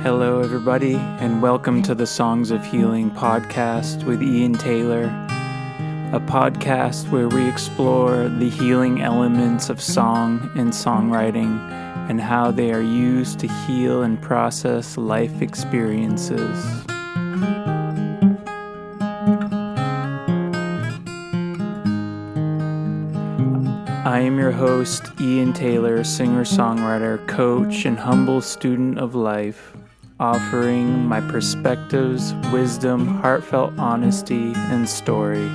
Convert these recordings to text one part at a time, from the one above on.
Hello, everybody, and welcome to the Songs of Healing podcast with Ian Taylor, a podcast where we explore the healing elements of song and songwriting and how they are used to heal and process life experiences. I am your host, Ian Taylor, singer-songwriter, coach, and humble student of life, offering my perspectives, wisdom, heartfelt honesty, and story.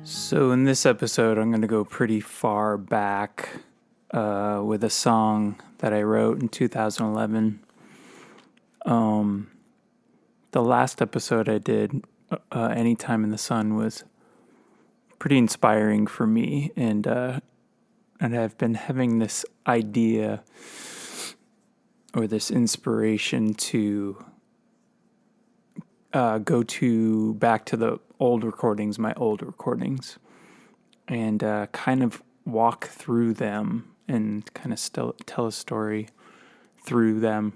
So in this episode, I'm going to go pretty far back with a song that I wrote in 2011. The last episode I did, Anytime in the Sun, was pretty inspiring for me, and I've been having this idea or this inspiration to go back to my old recordings, and kind of walk through them and kind of still tell a story through them,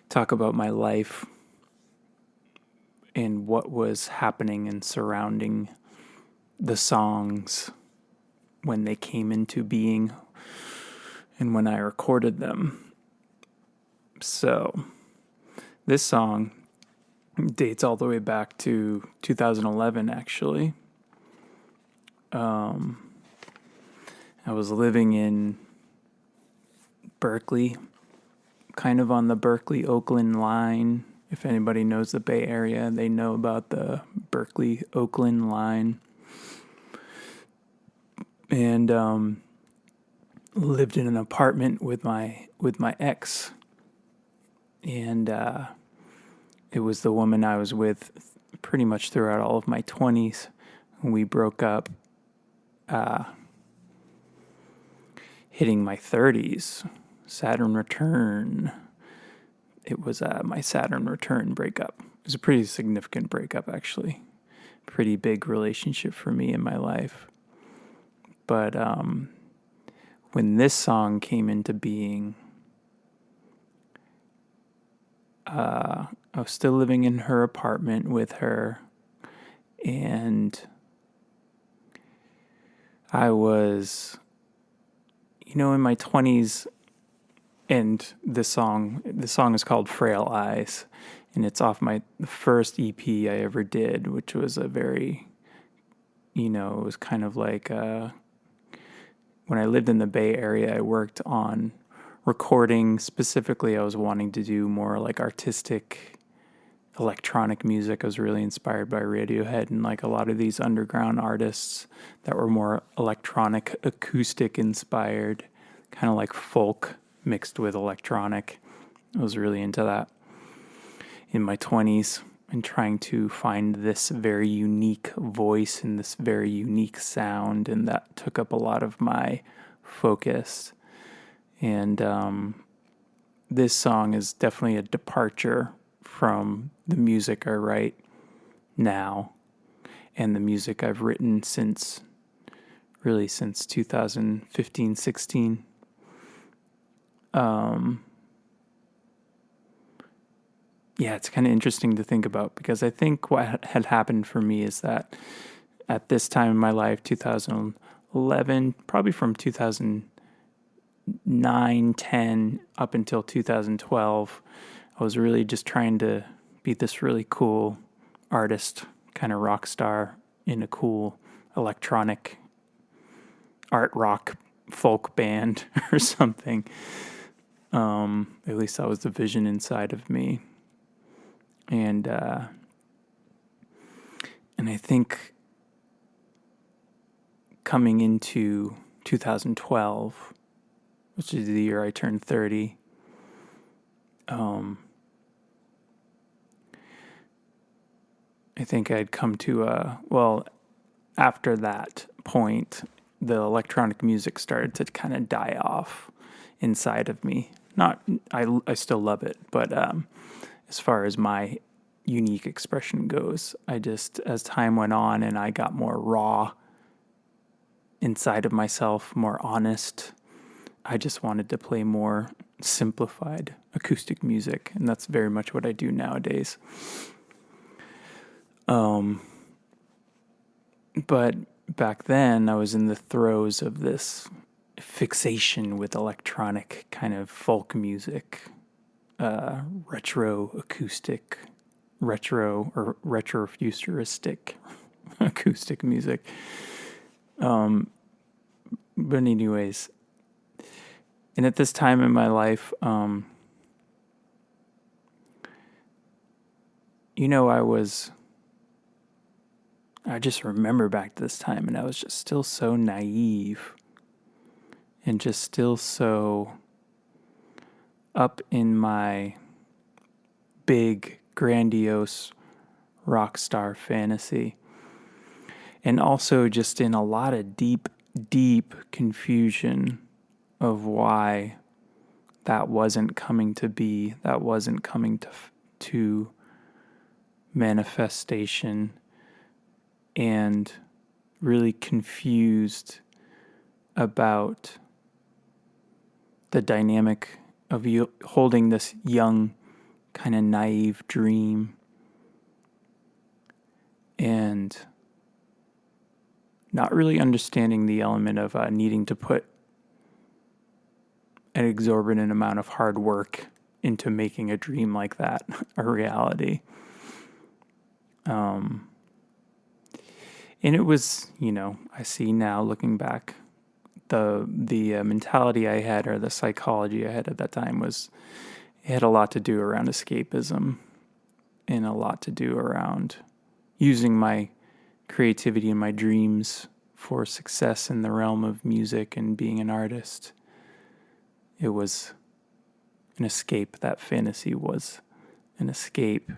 talk about my life and what was happening and surrounding the songs when they came into being and when I recorded them. So this song dates all the way back to 2011, actually. I was living in Berkeley, kind of on the Berkeley-Oakland line. If anybody knows the Bay Area, they know about the Berkeley-Oakland line. And lived in an apartment with my ex. And it was the woman I was with pretty much throughout all of my 20s. We broke up hitting my 30s. Saturn return. It was my Saturn return breakup. It was a pretty significant breakup, actually. Pretty big relationship for me in my life. But when this song came into being, I was still living in her apartment with her, and I was, in my 20s, and this song is called Frail, and it's off the first EP I ever did, which was a very, it was kind of like, when I lived in the Bay Area, I worked on recording. Specifically, I was wanting to do more like artistic electronic music. I was really inspired by Radiohead and like a lot of these underground artists that were more electronic, acoustic inspired, kind of like folk mixed with electronic. I was really into that in my 20s and trying to find this very unique voice and this very unique sound, and that took up a lot of my focus. And this song is definitely a departure from the music I write now and the music I've written since 2015, 16. It's kind of interesting to think about, because I think what had happened for me is that at this time in my life, 2011, probably from 2009, 10 up until 2012, I was really just trying to be this really cool artist, kind of rock star in a cool electronic art rock folk band or something. At least that was the vision inside of me. And I think coming into 2012, which is the year I turned 30, I think I'd come to after that point, the electronic music started to kind of die off inside of me. I still love it, but as far as my unique expression goes. As time went on and I got more raw inside of myself, more honest, I just wanted to play more simplified acoustic music, and that's very much what I do nowadays. But back then, I was in the throes of this fixation with electronic kind of folk music, retro acoustic, retrofuturistic acoustic music. But anyways, and at this time in my life, I just remember back to this time, and I was just still so naive and just still so up in my big, grandiose rock star fantasy. And also just in a lot of deep, deep confusion of why that wasn't coming to be, that wasn't coming to manifestation, and really confused about the dynamic of you holding this young, kind of naive dream and not really understanding the element of needing to put an exorbitant amount of hard work into making a dream like that a reality. And it was, I see now looking back, the mentality I had, or the psychology I had at that time, it had a lot to do around escapism and a lot to do around using my creativity and my dreams for success in the realm of music and being an artist. It was an escape. That fantasy was an escape.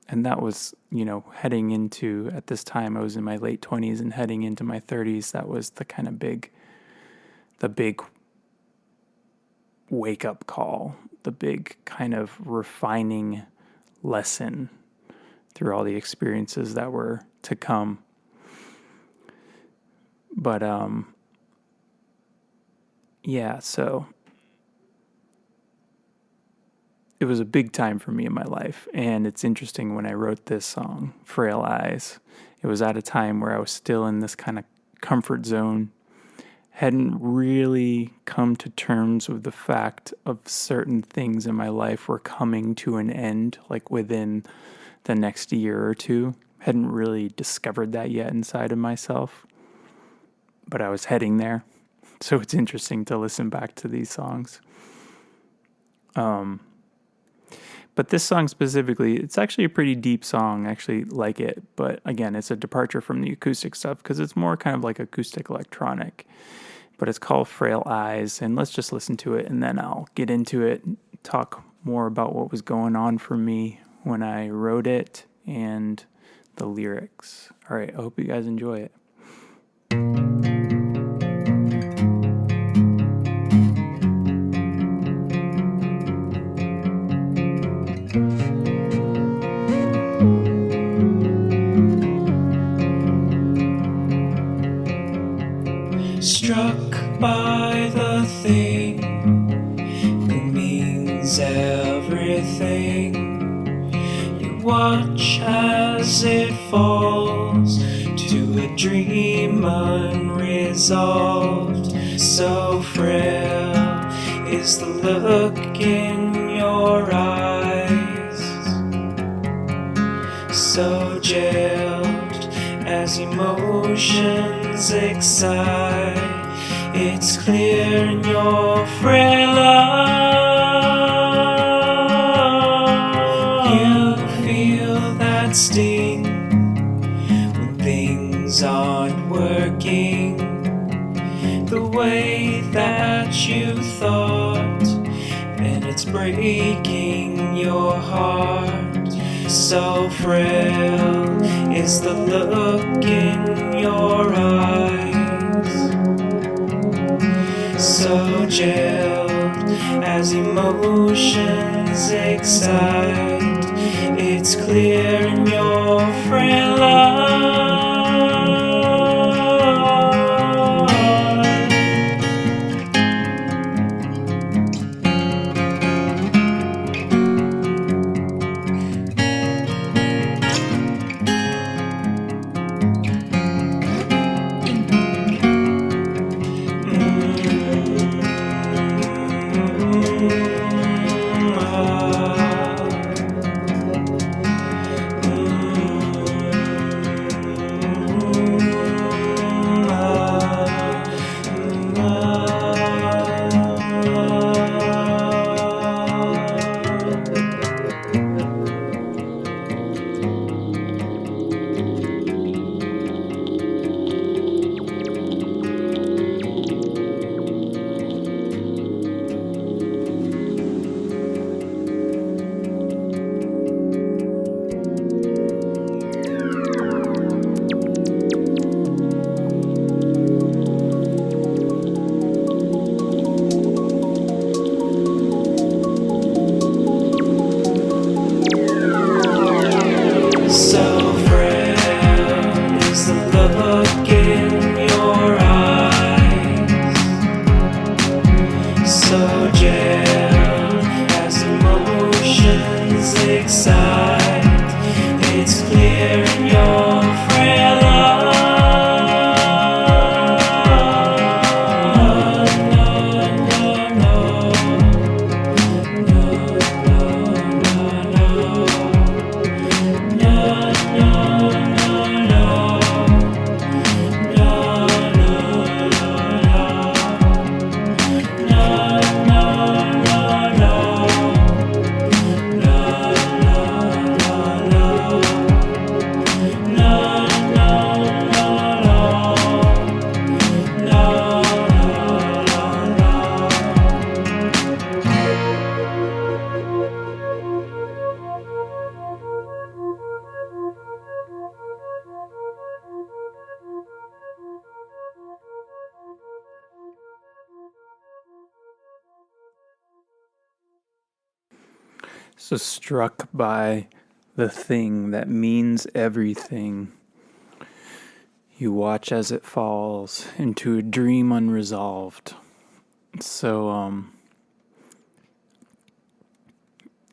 And that was, heading into, at this time, I was in my late 20s and heading into my 30s. That was the kind of big wake-up call, the big kind of refining lesson through all the experiences that were to come. But, so it was a big time for me in my life. And it's interesting, when I wrote this song, Frail Eyes, it was at a time where I was still in this kind of comfort zone, hadn't really come to terms with the fact of certain things in my life were coming to an end, like within the next year or two. Hadn't really discovered that yet inside of myself, but I was heading there. So it's interesting to listen back to these songs. But this song specifically, it's actually a pretty deep song. I actually like it. But again, it's a departure from the acoustic stuff because it's more kind of like acoustic electronic. But it's called Frail Eyes. And let's just listen to it, and then I'll get into it and talk more about what was going on for me when I wrote it and the lyrics. All right, I hope you guys enjoy it. Struck by the thing that means everything. You watch as it falls to a dream unresolved. So frail is the look in your eyes, so jailed as emotions excite. It's clear in your frail eyes. You feel that sting when things aren't working the way that you thought, and it's breaking your heart. So frail is the look in your eyes, so jailed as emotions excite. It's clear in your frail eyes. So frail is the look in your eyes, so jailed as emotions excite. It's clear in your frail So struck by the thing that means everything. You watch as it falls into a dream unresolved. So,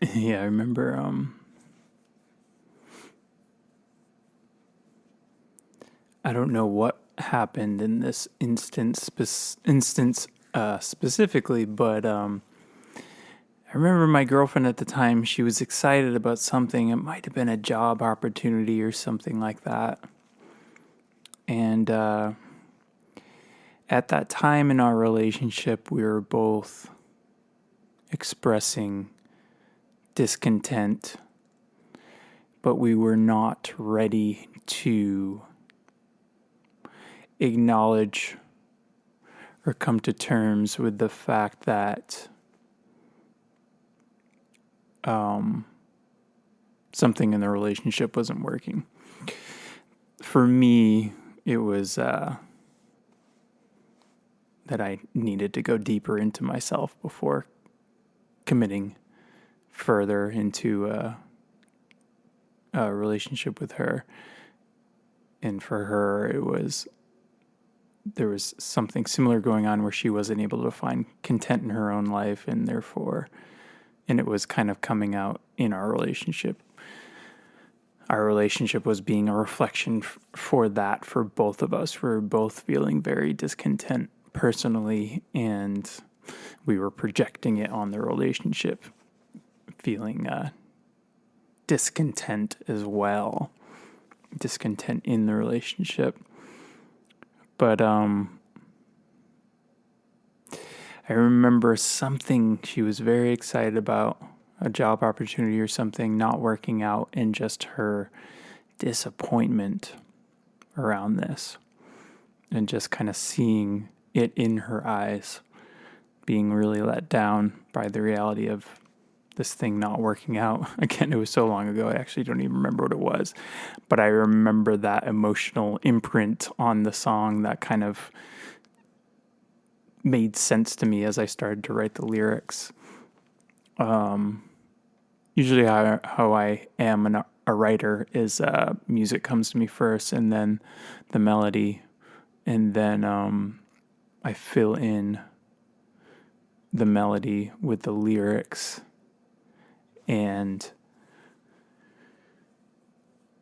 yeah, I remember, I don't know what happened in this instance specifically, but I remember my girlfriend at the time, she was excited about something. It might have been a job opportunity or something like that. And at that time in our relationship, we were both expressing discontent, but we were not ready to acknowledge or come to terms with the fact that something in the relationship wasn't working. For me, it was that I needed to go deeper into myself before committing further into a relationship with her. And for her, there was something similar going on where she wasn't able to find content in her own life, and it was kind of coming out in our relationship. Our relationship was being a reflection for that for both of us. We were both feeling very discontent personally, and we were projecting it on the relationship, feeling discontent as well. Discontent in the relationship. But I remember something she was very excited about, a job opportunity or something not working out, and just her disappointment around this, and just kind of seeing it in her eyes, being really let down by the reality of this thing not working out. Again, it was so long ago, I actually don't even remember what it was, but I remember that emotional imprint on the song that kind of made sense to me as I started to write the lyrics. usually how I am a writer is music comes to me first, and then the melody, and then I fill in the melody with the lyrics, and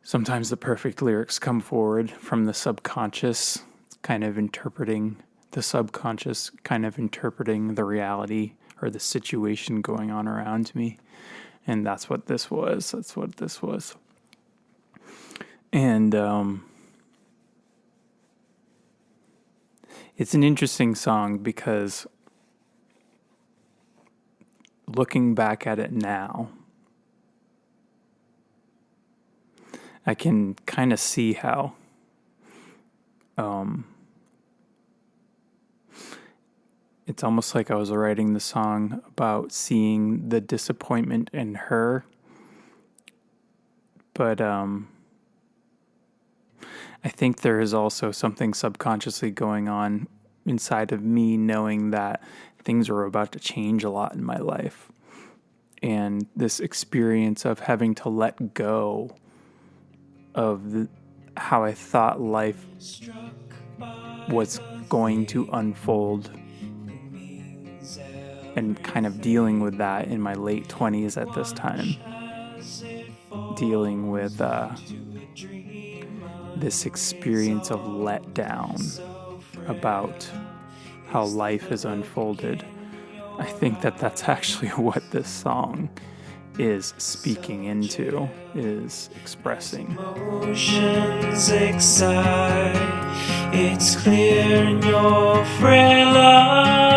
sometimes the perfect lyrics come forward from the subconscious, kind of interpreting the subconscious, kind of interpreting the reality or the situation going on around me. And that's what this was. And it's an interesting song because looking back at it now, I can kind of see how it's almost like I was writing the song about seeing the disappointment in her. But I think there is also something subconsciously going on inside of me, knowing that things are about to change a lot in my life. And this experience of having to let go of how I thought life was going to unfold, and kind of dealing with that in my late 20s at this time, dealing with this experience of letdown about how life has unfolded. I think that that's actually what this song is speaking into, is expressing. Emotions excite, it's clear in your frail love.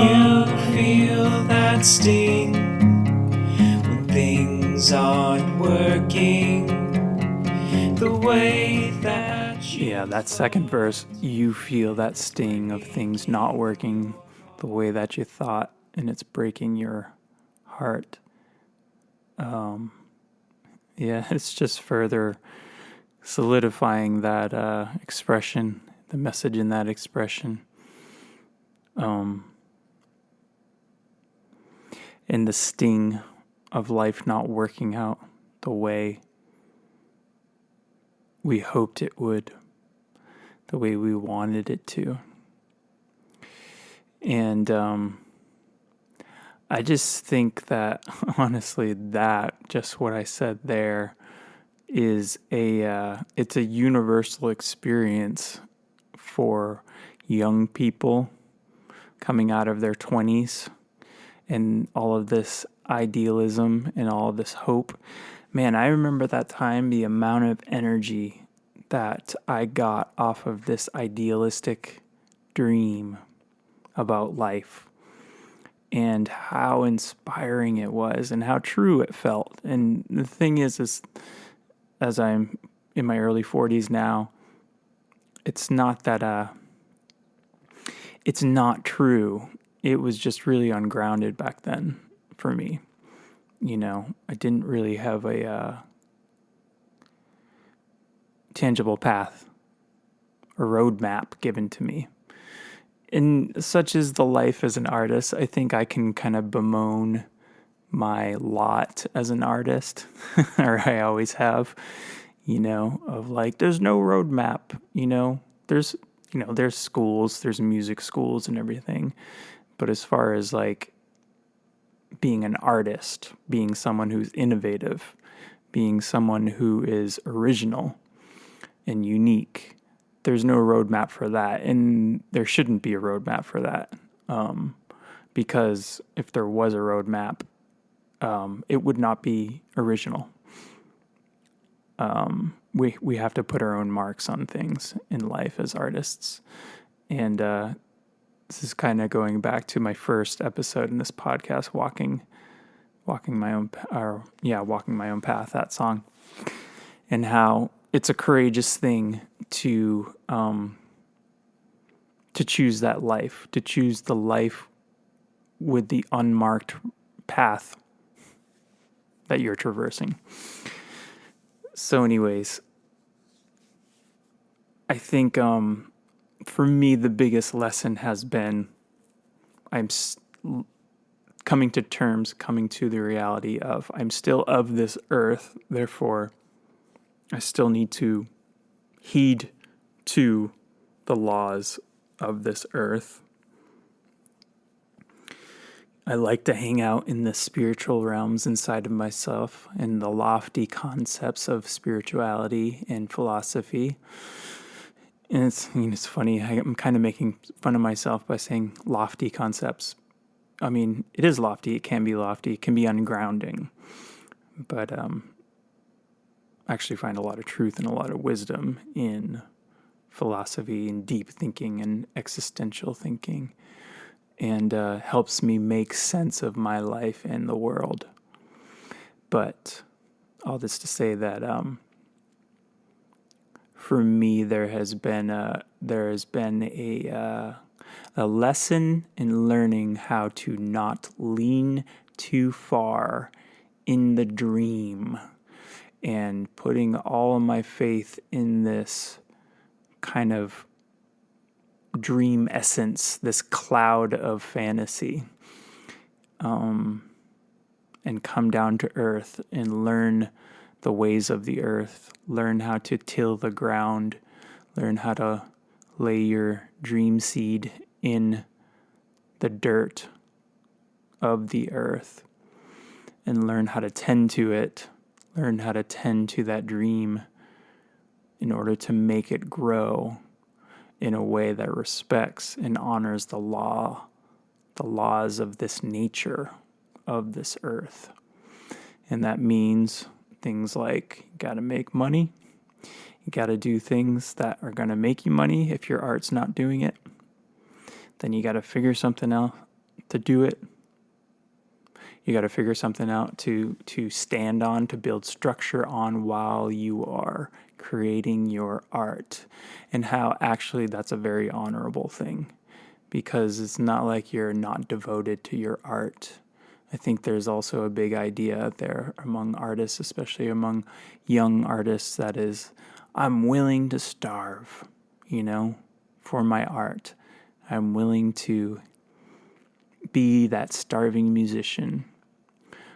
You feel that sting when things aren't working the way that you. Yeah, that second verse, you feel that sting of things not working the way that you thought, and it's breaking your heart. Yeah, it's just further solidifying that expression, the message in that expression. And the sting of life not working out the way we hoped it would, the way we wanted it to. And I just think that, honestly, that, just what I said there, is it's a universal experience for young people coming out of their 20s, and all of this idealism and all of this hope. Man, I remember that time, the amount of energy that I got off of this idealistic dream about life, and how inspiring it was, and how true it felt. And the thing is as I'm in my early 40s now, it's not that it's not true. It was just really ungrounded back then for me. You know, I didn't really have a tangible path or roadmap given to me. And such is the life as an artist. I think I can kind of bemoan my lot as an artist, or I always have, of like, there's no roadmap, there's schools, there's music schools and everything. But as far as like being an artist, being someone who's innovative, being someone who is original and unique, there's no roadmap for that. And there shouldn't be a roadmap for that. Because if there was a roadmap, it would not be original. We have to put our own marks on things in life as artists. And this is kind of going back to my first episode in this podcast, walking my own path, that song, and how it's a courageous thing to choose that life, to choose the life with the unmarked path that you're traversing. So anyways, I think for me, the biggest lesson has been I'm coming to terms, coming to the reality of I'm still of this earth, therefore I still need to heed to the laws of this earth. I like to hang out in the spiritual realms inside of myself and the lofty concepts of spirituality and philosophy. And it's funny, I'm kind of making fun of myself by saying lofty concepts. I mean, it is lofty, it can be lofty, it can be ungrounding. But I actually find a lot of truth and a lot of wisdom in philosophy and deep thinking and existential thinking, and helps me make sense of my life and the world. But all this to say that for me, there has been a lesson in learning how to not lean too far in the dream, and putting all of my faith in this kind of dream essence, this cloud of fantasy, and come down to earth and learn the ways of the earth, learn how to till the ground, learn how to lay your dream seed in the dirt of the earth, and learn how to tend to it, learn how to tend to that dream in order to make it grow in a way that respects and honors the laws of this nature, of this earth. And that means things like you got to make money. You got to do things that are going to make you money if your art's not doing it. Then you got to figure something out to do it. You got to figure something out to stand on, to build structure on while you are creating your art. And how actually that's a very honorable thing, because it's not like you're not devoted to your art. I think there's also a big idea out there among artists, especially among young artists, that is, I'm willing to starve, for my art. I'm willing to be that starving musician.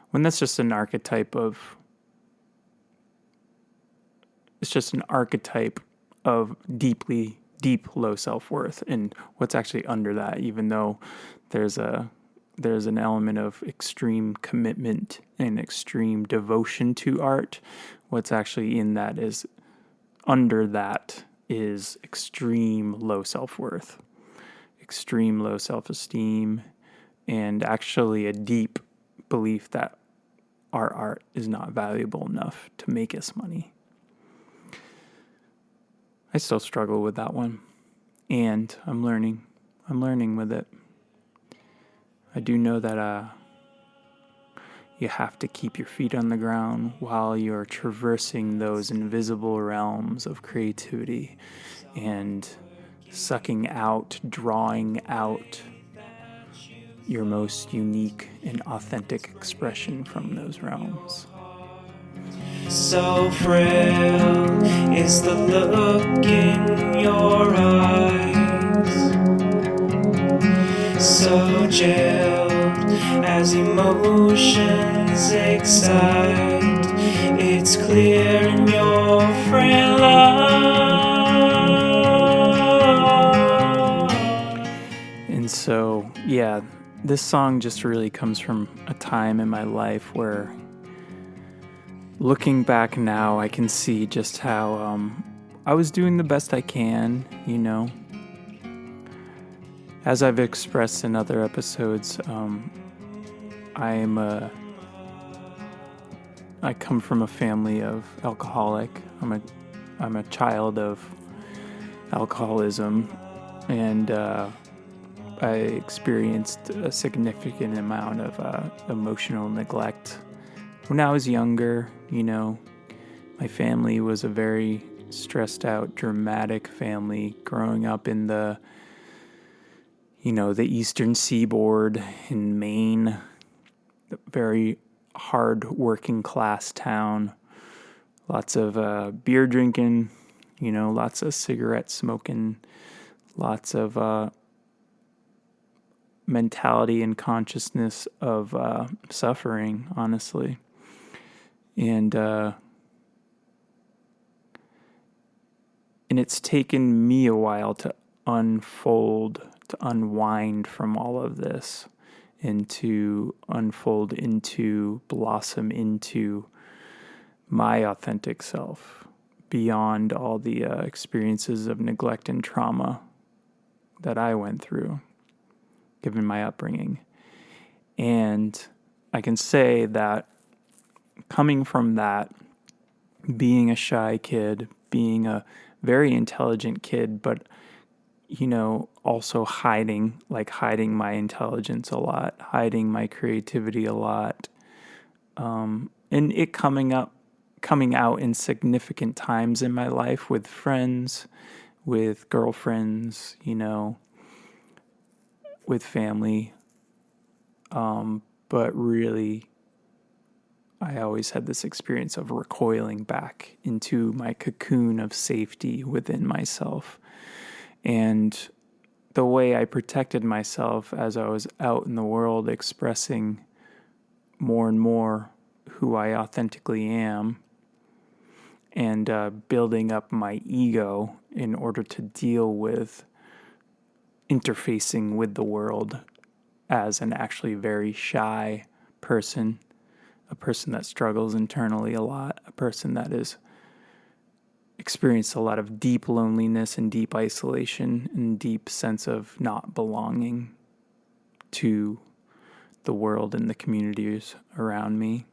When that's just an archetype of deep low self-worth, and what's actually under that, even though there's an element of extreme commitment and extreme devotion to art. What's actually in that is, under that is extreme low self-worth, extreme low self-esteem, and actually a deep belief that our art is not valuable enough to make us money. I still struggle with that one, and I'm learning with it. I do know that you have to keep your feet on the ground while you're traversing those invisible realms of creativity and sucking out, drawing out your most unique and authentic expression from those realms. So frail is the look in your eyes, so jailed as emotions excite. It's clear in your frail eyes. And so, yeah, this song just really comes from a time in my life where, looking back now, I can see just how I was doing the best I can, As I've expressed in other episodes, I come from a family of alcoholic. I'm a child of alcoholism, and I experienced a significant amount of emotional neglect when I was younger. My family was a very stressed out, dramatic family growing up in the Eastern Seaboard in Maine, very hard working class town, lots of beer drinking, lots of cigarette smoking, lots of mentality and consciousness of suffering, honestly. And it's taken me a while to unfold, to unwind from all of this, and to unfold into, blossom into my authentic self beyond all the experiences of neglect and trauma that I went through, given my upbringing. And I can say that coming from that, being a shy kid, being a very intelligent kid, but also hiding my intelligence a lot, hiding my creativity a lot, and it coming out in significant times in my life with friends, with girlfriends, with family. But really, I always had this experience of recoiling back into my cocoon of safety within myself. And the way I protected myself as I was out in the world expressing more and more who I authentically am, and building up my ego in order to deal with interfacing with the world as an actually very shy person, a person that struggles internally a lot, a person that has experienced a lot of deep loneliness and deep isolation and deep sense of not belonging to the world and the communities around me.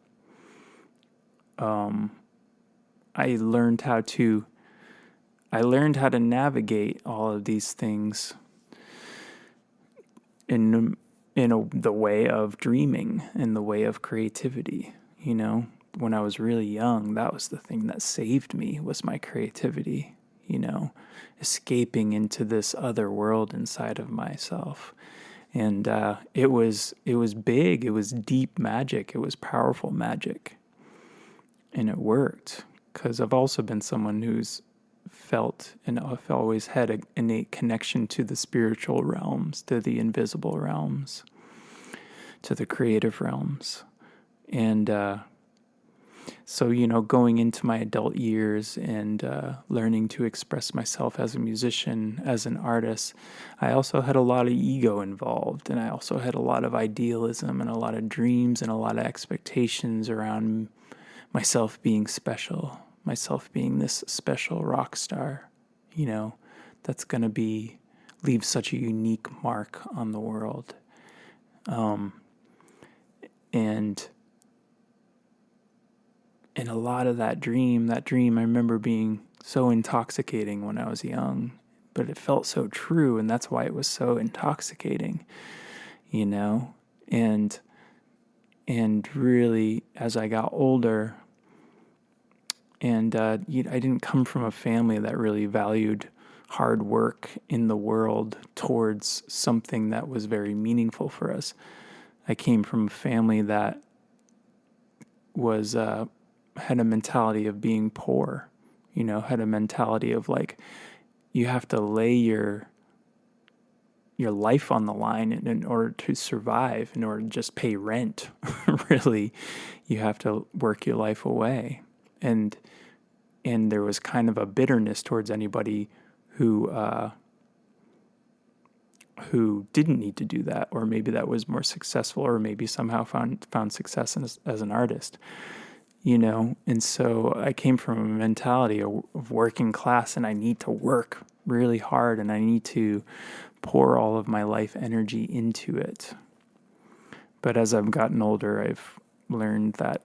I learned how to navigate all of these things in the way of dreaming, in the way of creativity. When I was really young, that was the thing that saved me, was my creativity. Escaping into this other world inside of myself. And it was big. It was deep magic. It was powerful magic, and it worked. Because I've also been someone who's felt, and I've always had an innate connection to the spiritual realms, to the invisible realms, to the creative realms. And so, going into my adult years and learning to express myself as a musician, as an artist, I also had a lot of ego involved, and I also had a lot of idealism and a lot of dreams and a lot of expectations around myself being special, myself being this special rock star, that's going to leave such a unique mark on the world. And a lot of that dream, I remember being so intoxicating when I was young, but it felt so true, and that's why it was so intoxicating, and really, as I got older, and I didn't come from a family that really valued hard work in the world towards something that was very meaningful for us. I came from a family that was had a mentality of being poor, had a mentality of you have to lay your life on the line in order to survive, in order to just pay rent. Really, you have to work your life away. And there was kind of a bitterness towards anybody who didn't need to do that, or maybe that was more successful, or maybe somehow found success as an artist, And so I came from a mentality of working class, and I need to work really hard, and I need to pour all of my life energy into it. But as I've gotten older, I've learned that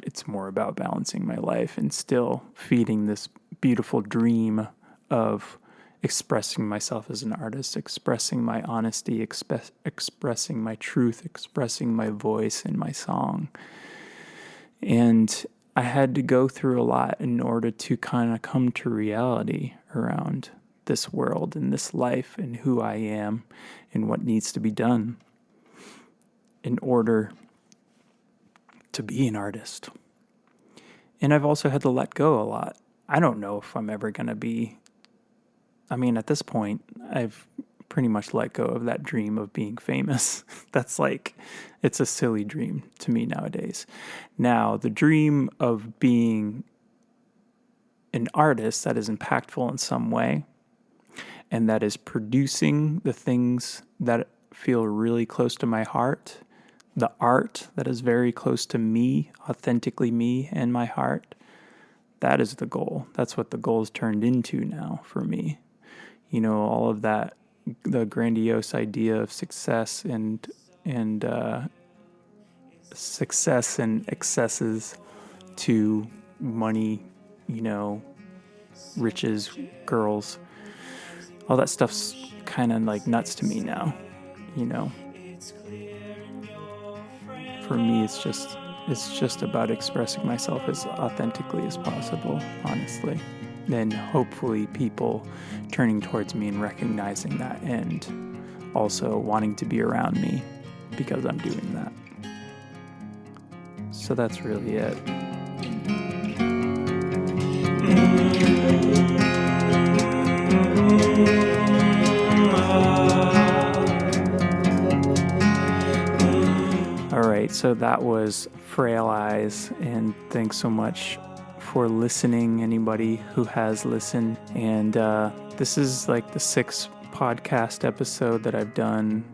it's more about balancing my life and still feeding this beautiful dream of expressing myself as an artist, expressing my honesty, expressing my truth, expressing my voice in my song. And I had to go through a lot in order to kind of come to reality around this world and this life and who I am and what needs to be done in order to be an artist. And I've also had to let go a lot. I don't know if I'm ever going to be, at this point, I've pretty much let go of that dream of being famous. That's like, it's a silly dream to me nowadays. Now, the dream of being an artist that is impactful in some way and that is producing the things that feel really close to my heart, the art that is very close to me, authentically me and my heart, that is the goal. That's what the goal is turned into now for me. You know, all of that, the grandiose idea of success and success and excesses to money, you know, riches, girls, all that stuff's kind of like nuts to me now, you know. For me, it's just about expressing myself as authentically as possible, honestly. And hopefully people turning towards me and recognizing that and also wanting to be around me because I'm doing that. So that's really it. All right, so that was Frail Eyes, and thanks so much for listening, anybody who has listened. And this is like the 6th podcast episode that I've done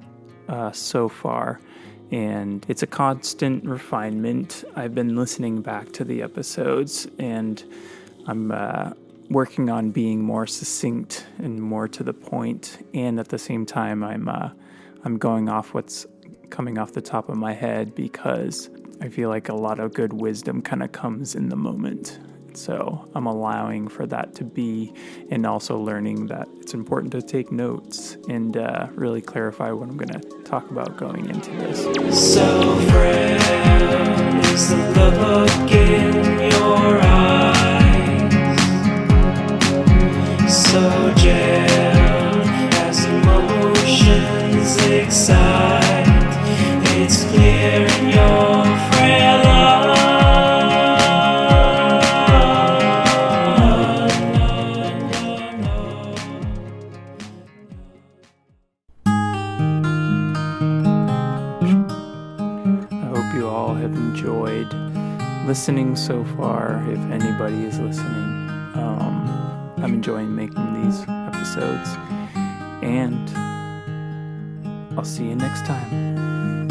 so far, and it's a constant refinement. I've been listening back to the episodes, and I'm working on being more succinct and more to the point, and at the same time I'm going off what's coming off the top of my head, because I feel like a lot of good wisdom kind of comes in the moment. So I'm allowing for that to be, and also learning that it's important to take notes and really clarify what I'm going to talk about going into this. So frail is the look in your eyes, so jailed as emotions excite. It's clear in your frail eyes. I hope you all have enjoyed listening so far, if anybody is listening. I'm enjoying making these episodes, and I'll see you next time.